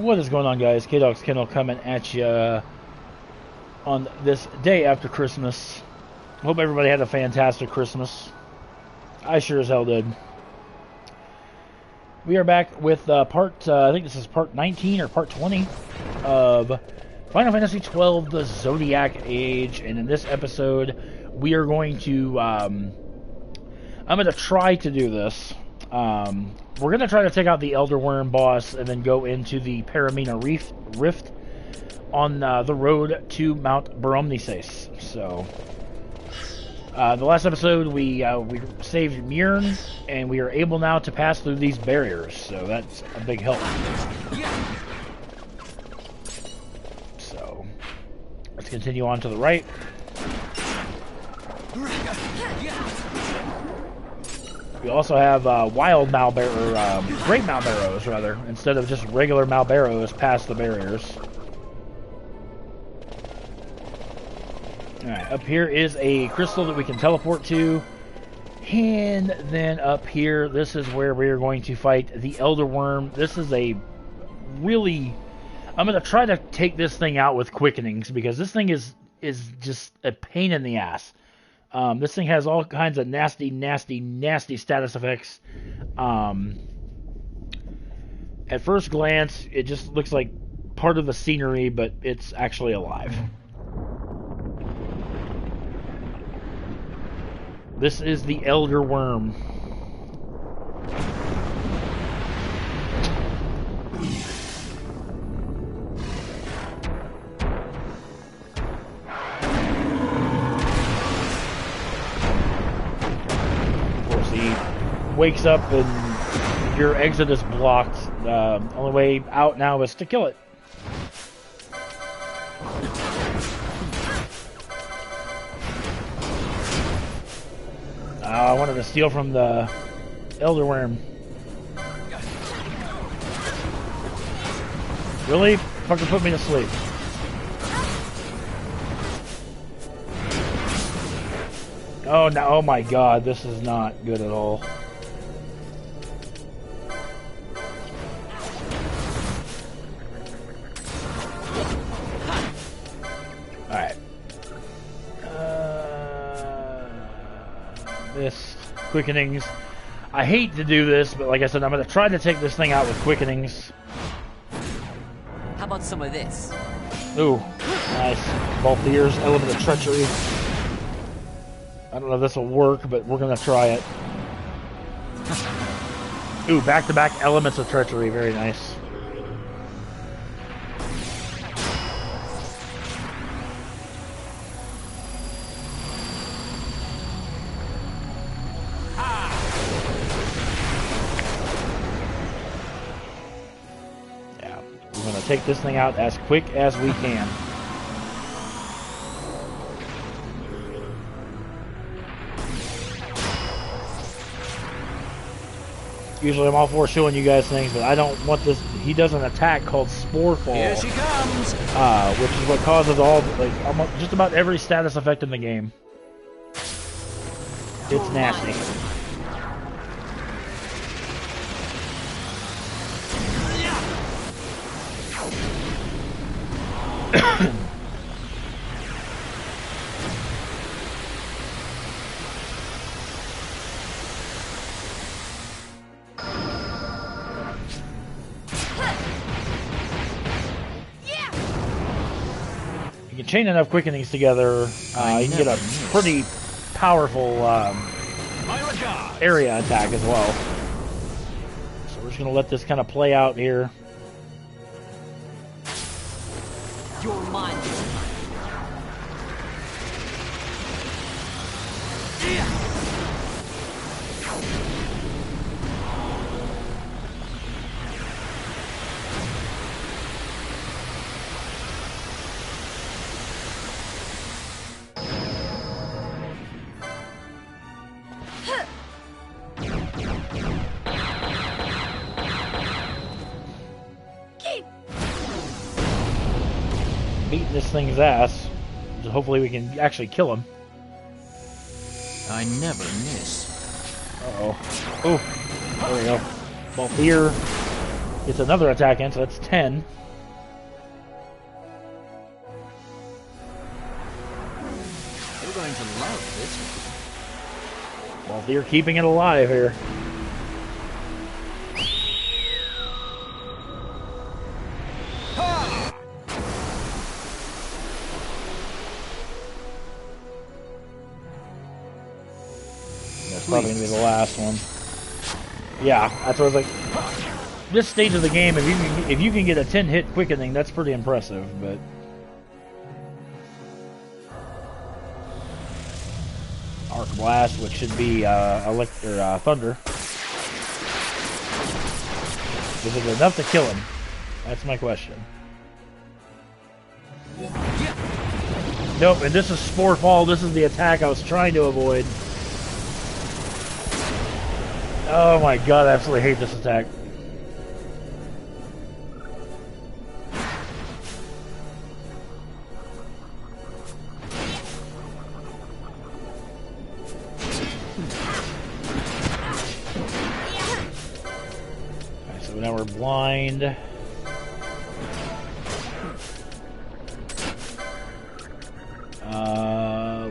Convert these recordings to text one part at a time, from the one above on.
What is going on, guys? K-Dog's Kennel coming at you on this day after Christmas. Hope everybody had a fantastic Christmas. I sure as hell did. We are back with I think this is part 19 or part 20 of Final Fantasy XII, the Zodiac Age. And in this episode, we are going to, I'm going to try to do this. We're going to try to take out the Elder Worm boss and then go into the Paramina Rift on the road to Mt Bur-Omisace. So, the last episode we saved Miriam, and we are able now to pass through these barriers, so that's a big help. So, let's continue on to the right. We also have wild Malbarrows, great Malbarrows rather, instead of just regular Malbarrows past the barriers. Alright, up here is a crystal that we can teleport to. And then up here, this is where we are going to fight the Elder Worm. This is a really... I'm going to try to take this thing out with quickenings, because this thing is just a pain in the ass. This thing has all kinds of nasty status effects. At first glance, it just looks like part of the scenery, but it's actually alive. This is the Elder Worm. Wakes up and your exit is blocked. Only way out now is to kill it. I wanted to steal from the Elder Worm. Really? Fucking put me to sleep. Oh no! Oh my God! This is not good at all. This quickenings. I hate to do this, but like I said, I'm going to try to take this thing out with quickenings. How about some of this? Ooh, nice. Both ears, element of treachery. I don't know if this will work, but we're going to try it. Ooh, back-to-back elements of treachery. Very nice. Take this thing out as quick as we can. Usually I'm all for showing you guys things, but I don't want this. He does an attack called Sporefall. Here she comes. Which is what causes all, like, almost just about every status effect in the game. It's nasty. You can chain enough quickenings together, you can get a pretty powerful area attack as well. So we're just going to let this kind of play out here. You're mine. Beating this thing's ass. So hopefully we can actually kill him. I never miss. Uh-oh. Oh, there we go. Both here. Gets another attack in, so that's 10. You're going to love this one. Well, you're keeping it alive here. That's probably going to be the last one. Yeah, that's what I was like. This stage of the game, if you can get a 10-hit quickening, that's pretty impressive, but... Arc Blast, which should be Thunder. Is it enough to kill him? That's my question. Nope, and this is Spore Fall. This is the attack I was trying to avoid. Oh my god, I absolutely hate this attack. Now we're blind.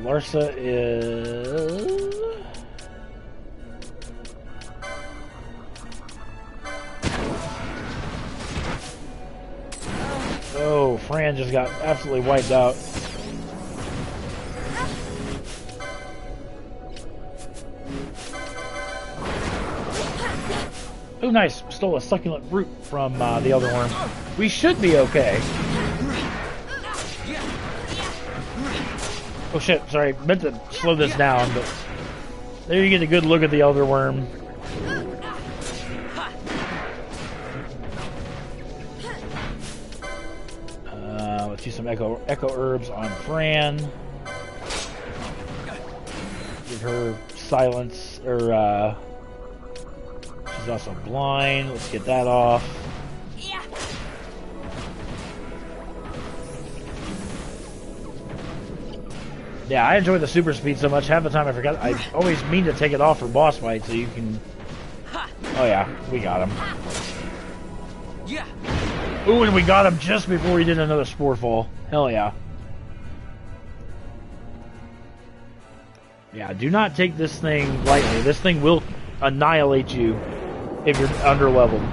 Larsa is... Oh, Fran just got absolutely wiped out. Oh, nice. Stole a succulent root from the Elder Worm. We should be okay. Oh shit, sorry. Meant to slow this down, but... There you get a good look at the Elder Worm. Let's use some Echo Herbs on Fran. Give her silence, or she's also blind. Let's get that off. Yeah, I enjoy the super speed so much. Half the time I forgot. I always mean to take it off for boss fight so you can... Oh yeah, we got him. Ooh, and we got him just before he did another Spore Fall. Hell yeah. Yeah, do not take this thing lightly. This thing will annihilate you if you're underleveled.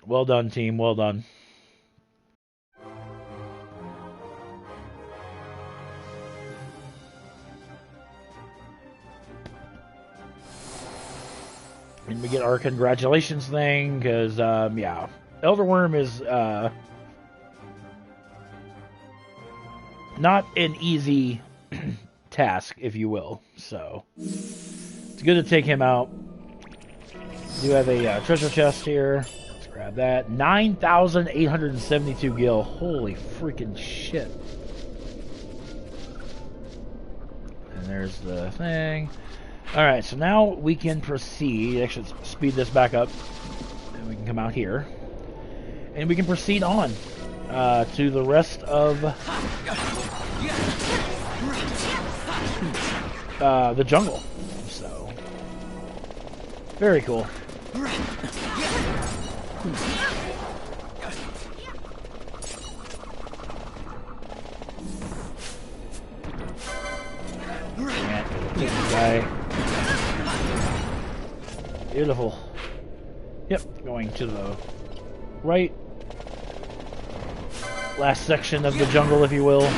Well done, team. Well done. And we get our congratulations thing, because, yeah. Elder Worm is, not an easy task, if you will. So, it's good to take him out. We do have a treasure chest here. Let's grab that. 9,872 gil. Holy freaking shit. And there's the thing. Alright, so now we can proceed. Actually, let's speed this back up. And we can come out here. And we can proceed on to the rest of the jungle. So, very cool. This guy. Beautiful. Yep, going to the right. Last section of the jungle, if you will.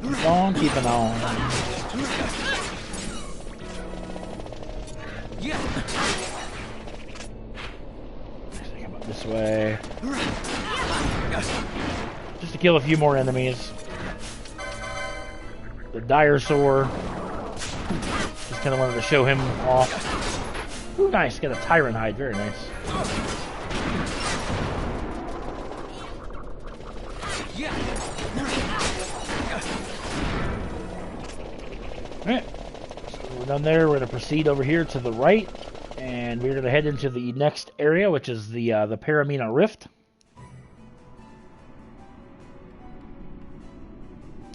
Keep on keeping on. Come up this way. Just to kill a few more enemies. The Dire Sore. Just kind of wanted to show him off. Ooh, nice. Got a Tyrant Hide. Very nice. Alright. So done there, we're going to proceed over here to the right, and we're going to head into the next area, which is the Paramina Rift.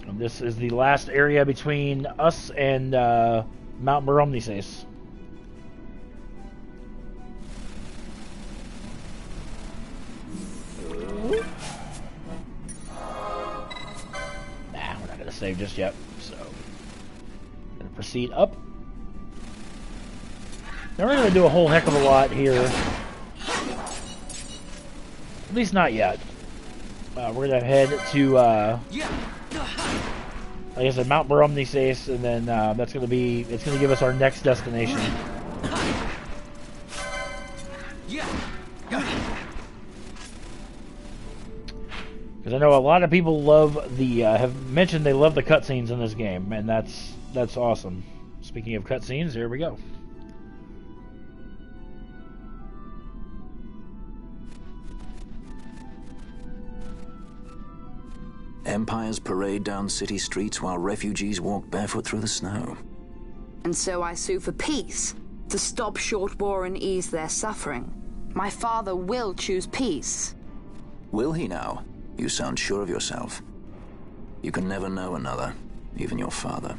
And this is the last area between us and Mt Bur-Omisace. Nah, we're not going to save just yet, so going to proceed up. Now we're going to do a whole heck of a lot here. At least not yet. We're going to head to, like I said, Mt Bur-Omisace, and then that's going to be, it's going to give us our next destination. Because I know a lot of people love the, have mentioned they love the cutscenes in this game, and that's awesome. Speaking of cutscenes, here we go. Empires parade down city streets while refugees walk barefoot through the snow. And so I sue for peace, to stop short war and ease their suffering. My father will choose peace. Will he now? You sound sure of yourself. You can never know another, even your father.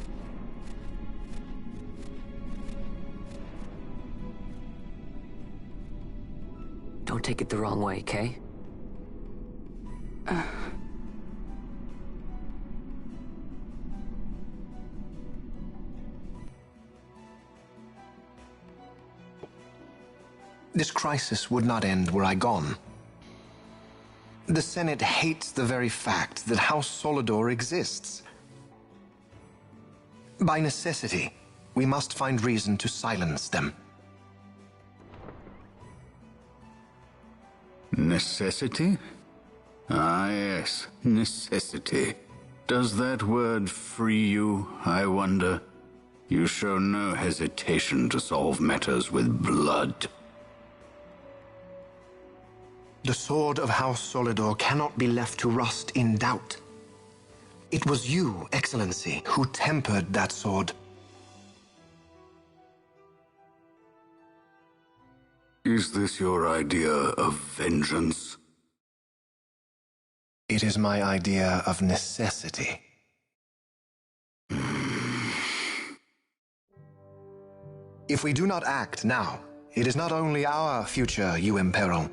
Don't take it the wrong way, Kay? This crisis would not end were I gone. The Senate hates the very fact that House Solidor exists. By necessity, we must find reason to silence them. Necessity? Ah, yes, necessity. Does that word free you, I wonder? You show no hesitation to solve matters with blood. The sword of House Solidor cannot be left to rust in doubt. It was you, Excellency, who tempered that sword. Is this your idea of vengeance? It is my idea of necessity. If we do not act now, it is not only our future you imperil.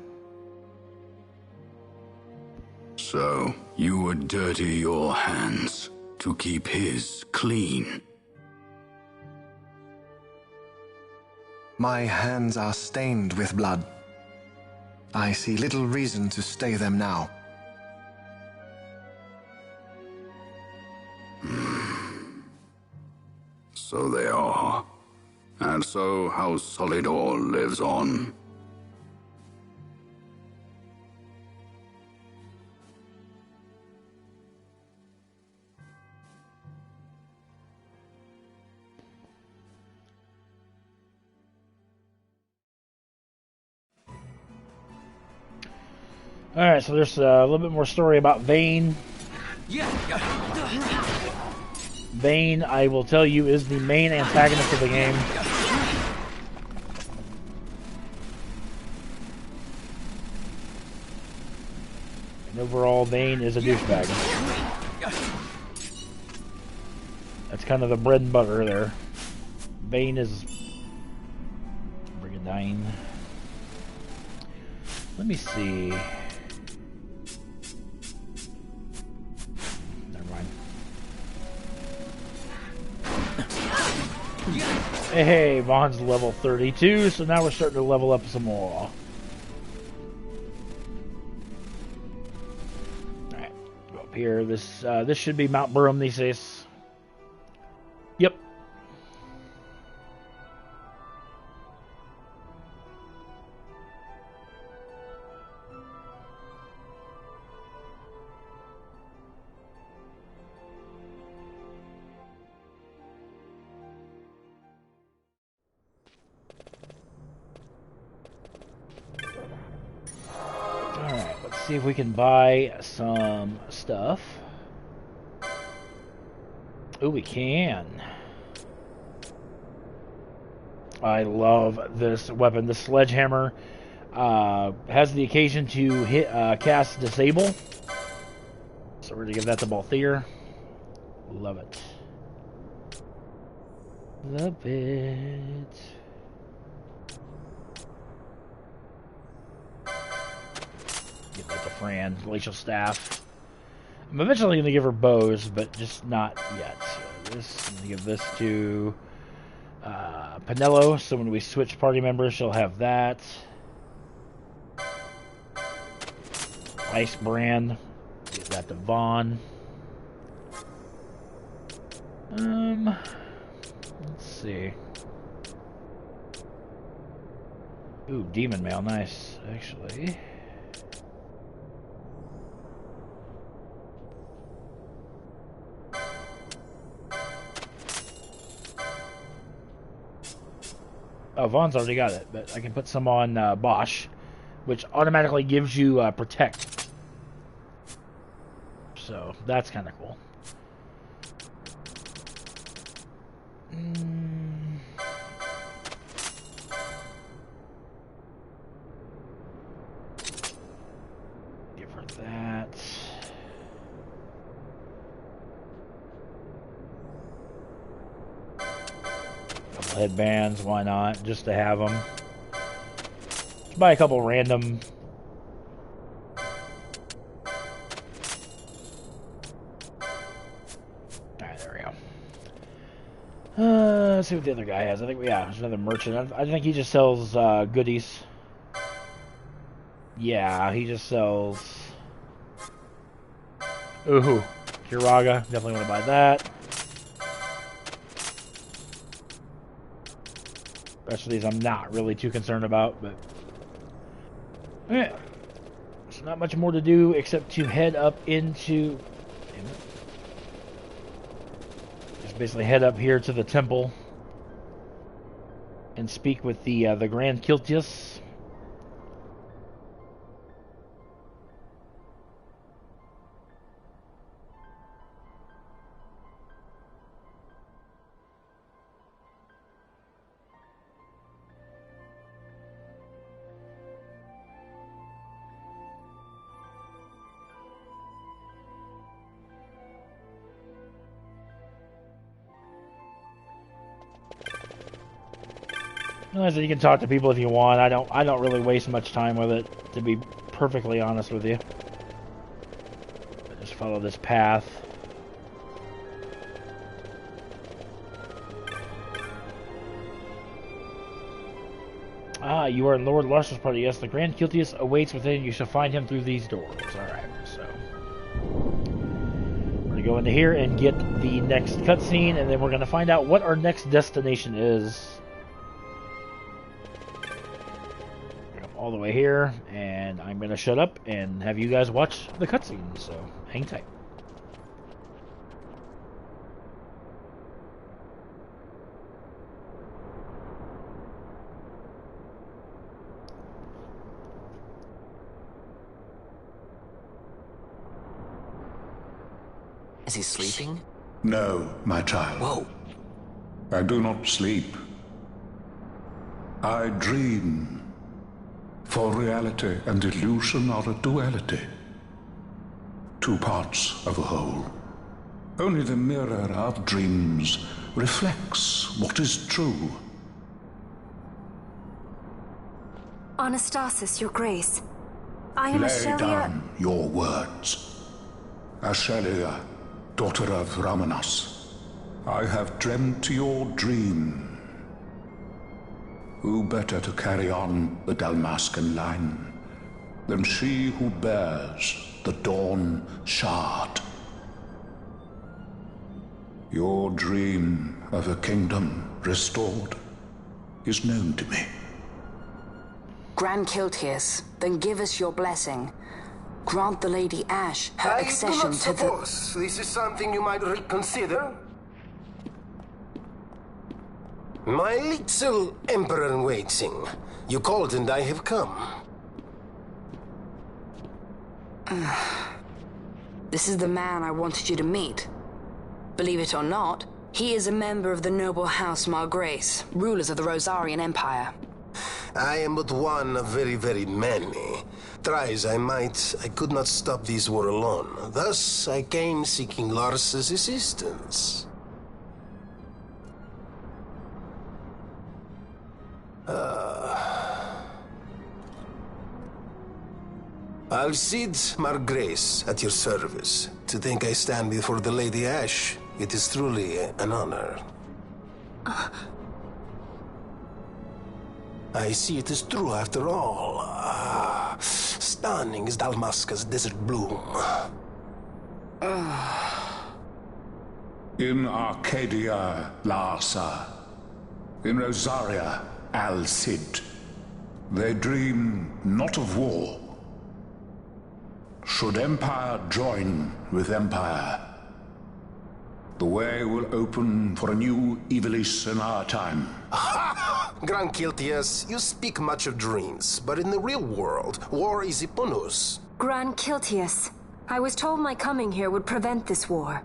So, you would dirty your hands to keep his clean? My hands are stained with blood. I see little reason to stay them now. So they are. And so House Solidor lives on. Alright, so there's a little bit more story about Vayne. Vayne, I will tell you, is the main antagonist of the game. And overall, Vayne is a douchebag. That's kind of the bread and butter there. Vayne is Brigandine. Let me see. Never mind. Hey, Vaughn's level 32, so now we're starting to level up some more. Alright, go up here. This should be Mt Bur-Omisace. Yep. See if we can buy some stuff. Oh, we can. I love this weapon. The sledgehammer has the occasion to hit cast disable. So we're going to give that to Balthier. Love it. Love it. Give that to Fran. Glacial Staff. I'm eventually going to give her bows, but just not yet. So this, I'm going to give this to Pinello, so when we switch party members, she'll have that. Ice Brand. Give that to Vaughn. Let's see. Ooh, Demon Mail, nice, actually. Oh, Vaughn's already got it, but I can put some on Bosch, which automatically gives you Protect. So, that's kind of cool. Give her that. Couple headbands, why not? Just to have them. Just buy a couple random. Alright, there we go. Let's see what the other guy has. I think, yeah, there's another merchant. I think he just sells goodies. Yeah, he just sells... Ooh, Kiraga. Definitely want to buy that. The rest of these I'm not really too concerned about, but... Yeah. There's not much more to do except to head up into... Damn it. Just basically head up here to the temple and speak with the Grand Kiltas. You can talk to people if you want. I don't really waste much time with it, to be perfectly honest with you. I just follow this path. Ah, you are in Lord Larson's party. Yes, the Grand Kiltas awaits within. You shall find him through these doors. Alright, so we're gonna go into here and get the next cutscene, and then we're gonna find out what our next destination is. All the way here, and I'm gonna shut up and have you guys watch the cutscene, so hang tight. Is he sleeping? No, my child. Whoa. I do not sleep. I dream. For reality and illusion are a duality. Two parts of a whole. Only the mirror of dreams reflects what is true. Anastasis, your grace. I am Lay Ashelia. down your words. Ashelia, daughter of Ramanas, I have dreamt your dream. Who better to carry on the Dalmascan line than she who bears the Dawn Shard? Your dream of a kingdom restored is known to me. Grand Kiltas, then give us your blessing. Grant the Lady Ash her accession to the... I do not suppose this is something you might reconsider. My little emperor-in-waiting. You called and I have come. This is the man I wanted you to meet. Believe it or not, He is a member of the noble house Margrace, rulers of the Rosarian Empire. I am but one of very, very many. Try as I might, I could not stop this war alone. Thus, I came seeking Lars's assistance. Alcide Margrace, at your service. To think I stand before the Lady Ash, it is truly an honor. I see it is true after all. Stunning is Dalmasca's desert bloom. In Arcadia, Larsa. In Rosaria, Alcide. They dream not of war. Should Empire join with Empire, the way will open for a new Ivalice in our time. Grand Kiltas, you speak much of dreams, but in the real world, war is upon us. Grand Kiltas, I was told my coming here would prevent this war.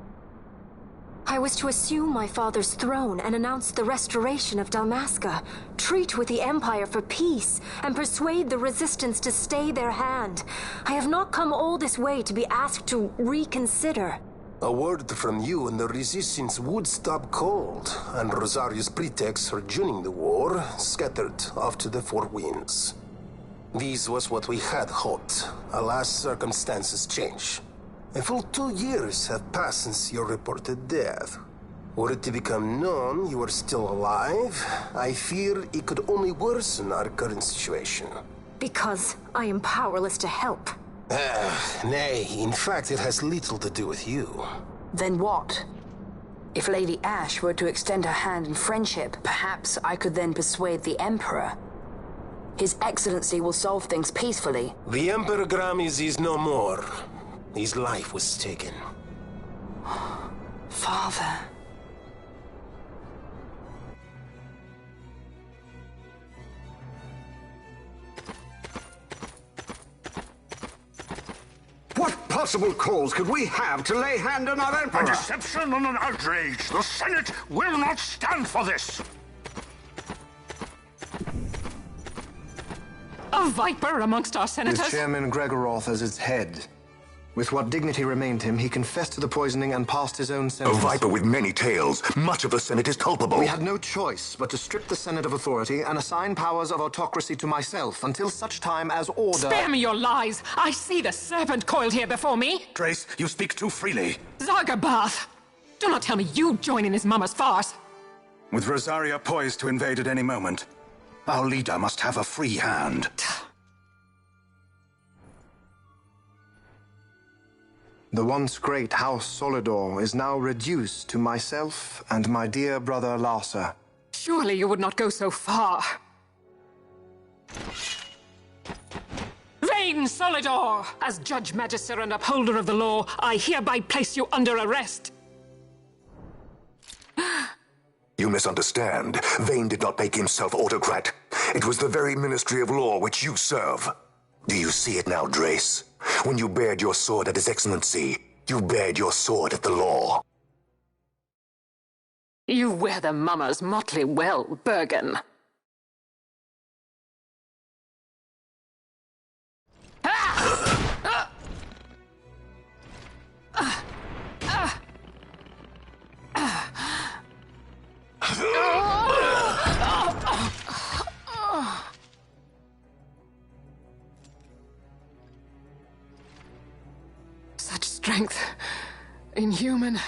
I was to assume my father's throne and announce the restoration of Dalmasca, treat with the Empire for peace, and persuade the Resistance to stay their hand. I have not come all this way to be asked to reconsider. A word from you and the Resistance would stop cold, and Rosaria's pretexts for joining the war scattered off to the four winds. This was what we had hoped. Alas, circumstances change. A full 2 years have passed since your reported death. Were it to become known you are still alive, I fear it could only worsen our current situation. Because I am powerless to help. Nay, in fact it has little to do with you. Then what? If Lady Ash were to extend her hand in friendship, perhaps I could then persuade the Emperor. His Excellency will solve things peacefully. The Emperor Gramis is no more. His life was taken. Father. What possible cause could we have to lay hand on our Emperor? A deception and an outrage. The Senate will not stand for this. A viper amongst our senators? With Chairman Gregoroth as its head. With what dignity remained him, he confessed to the poisoning and passed his own sentence. A viper with many tails. Much of the Senate is culpable. We had no choice but to strip the Senate of authority and assign powers of autocracy to myself until such time as order... Spare me your lies! I see the serpent coiled here before me! Trace, you speak too freely. Zargabath! Do not tell me you join in his mama's farce! With Rosaria poised to invade at any moment, our leader must have a free hand. The once great House Solidor is now reduced to myself and my dear brother Larsa. Surely you would not go so far. Vain Solidor! As Judge Magister and upholder of the law, I hereby place you under arrest. You misunderstand. Vane did not make himself autocrat. It was the very Ministry of Law which you serve. Do you see it now, Drace? When you bared your sword at His Excellency, you bared your sword at the law. You wear the mummer's motley well, Bergen. Such strength. Inhuman.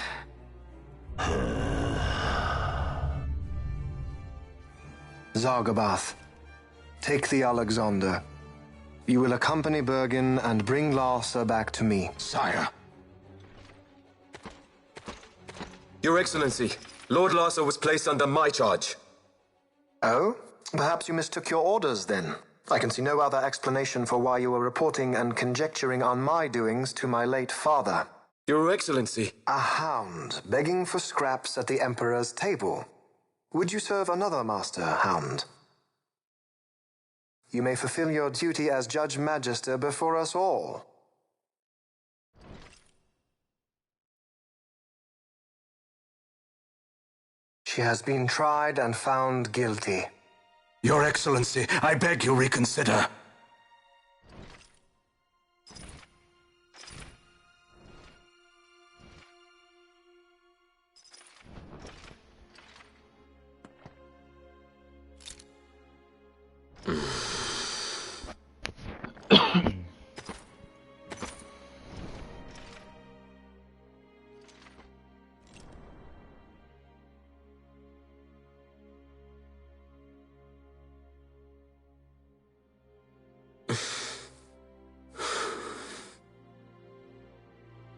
Zargabath, take the Alexander. You will accompany Bergen and bring Larsa back to me. Sire. Your Excellency, Lord Larsa was placed under my charge. Oh? Perhaps you mistook your orders, then. I can see no other explanation for why you were reporting and conjecturing on my doings to my late father. Your Excellency. A hound begging for scraps at the Emperor's table. Would you serve another master, hound? You may fulfill your duty as Judge Magister before us all. She has been tried and found guilty. Your Excellency, I beg you reconsider.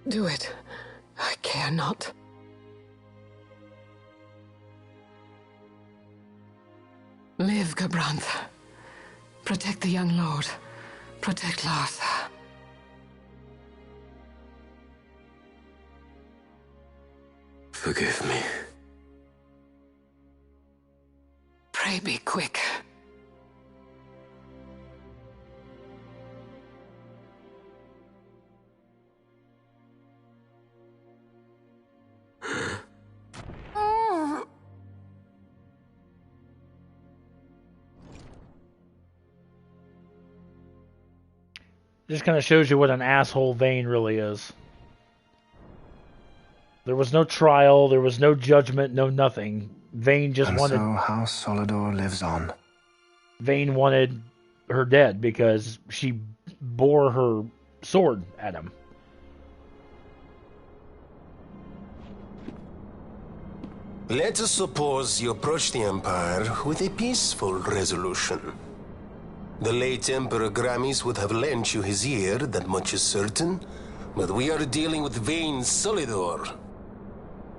Do it. I care not. Live, Gabrantha. Protect the young lord. Protect Larsa. Forgive me. Pray be quick. Just kind of shows you what an asshole Vayne really is. There was no trial, there was no judgment, no nothing. Vayne just wanted... And so House Solidor lives on. Vayne wanted her dead because she bore her sword at him. Let us suppose you approach the Empire with a peaceful resolution. The late Emperor Gramis would have lent you his ear, that much is certain, but we are dealing with Vayne Solidor.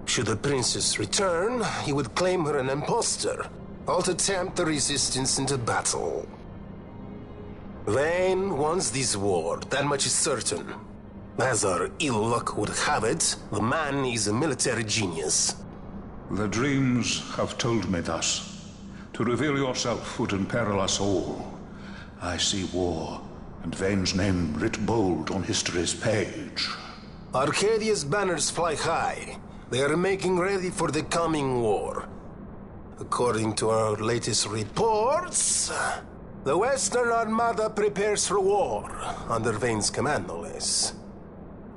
Should the princess return, he would claim her an impostor, or to tempt the resistance into battle. Vayne wants this war, that much is certain. As our ill luck would have it, the man is a military genius. The dreams have told me thus. To reveal yourself would imperil us all. I see war, and Vayne's name writ bold on history's page. Arcadia's banners fly high. They are making ready for the coming war. According to our latest reports, the Western Armada prepares for war, under Vayne's command, no less.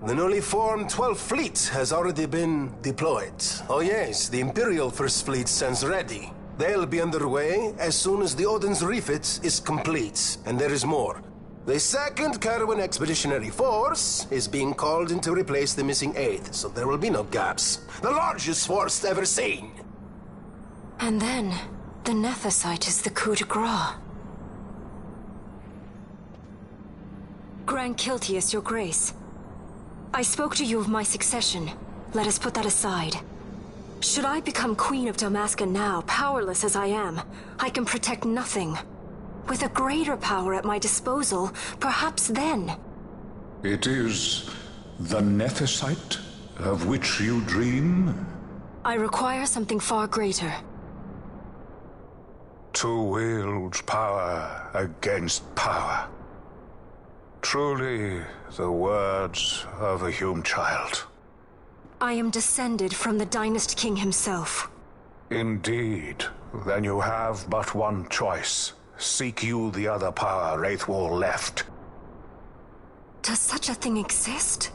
The newly formed 12th Fleet has already been deployed. Oh yes, the Imperial First Fleet stands ready. They'll be underway as soon as the Odin's refit is complete. And there is more. The 2nd Caravan Expeditionary Force is being called in to replace the missing 8th, so there will be no gaps. The largest force ever seen! And then, the Nethicite is the coup de grace. Grand Kiltas, your grace. I spoke to you of my succession. Let us put that aside. Should I become Queen of Dalmasca now, powerless as I am, I can protect nothing. With a greater power at my disposal, perhaps then... It is the Nethicite of which you dream? I require something far greater. To wield power against power. Truly, the words of a Hume child. I am descended from the Dynast King himself. Indeed. Then you have but one choice. Seek you the other power Wraithwall left. Does such a thing exist?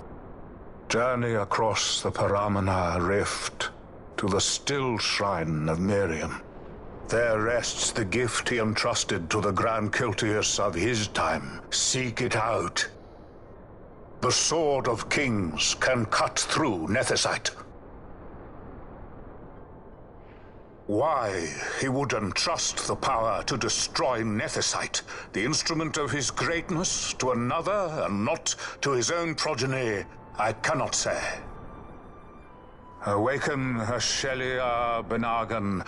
Journey across the Paramina Rift to the Stilshrine of Miriam. There rests the gift he entrusted to the Grand Kiltas of his time. Seek it out. The Sword of Kings can cut through Nethicite. Why he would entrust the power to destroy Nethicite, the instrument of his greatness, to another and not to his own progeny, I cannot say. Awaken Ashelia Benagan,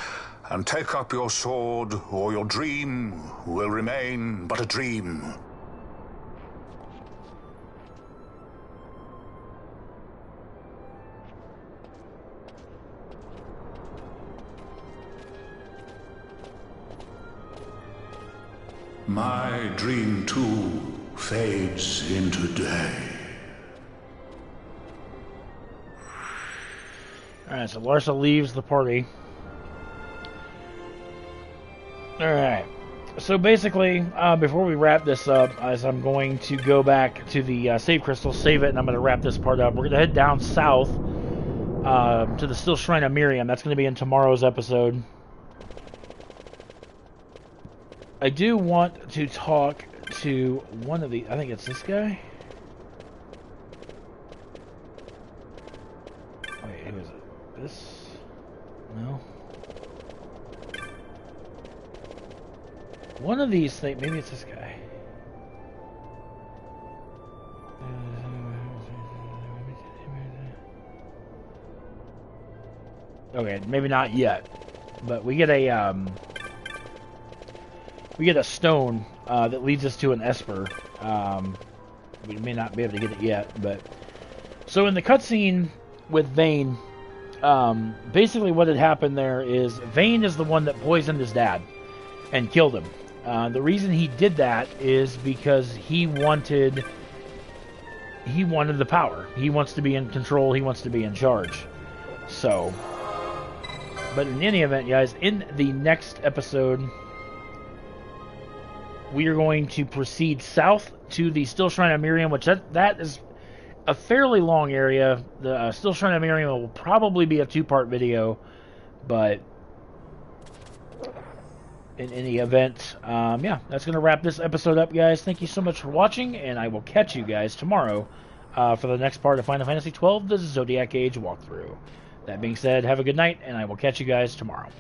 and take up your sword, or your dream will remain but a dream. My dream, too, fades into day. Alright, so Larsa leaves the party. Alright. So basically, before we wrap this up, as I'm going to go back to the save crystal, save it, and I'm going to wrap this part up. We're going to head down south to the Stilshrine of Miriam. That's going to be in tomorrow's episode. I do want to talk to one of the... I think it's this guy? Wait, who is it? This? No? One of these things... Maybe it's this guy. Okay, maybe not yet. But we get a... we get a stone that leads us to an Esper. We may not be able to get it yet, but... So in the cutscene with Vane, basically what had happened there is Vane is the one that poisoned his dad and killed him. The reason he did that is because he wanted the power. He wants to be in control. He wants to be in charge. So, but in any event, guys, in the next episode, we are going to proceed south to the Stilshrine of Miriam, which that is a fairly long area. The Stilshrine of Miriam will probably be a 2-part video, but in any event, yeah, that's going to wrap this episode up, guys. Thank you so much for watching, and I will catch you guys tomorrow for the next part of Final Fantasy XII, the Zodiac Age walkthrough. That being said, have a good night, and I will catch you guys tomorrow.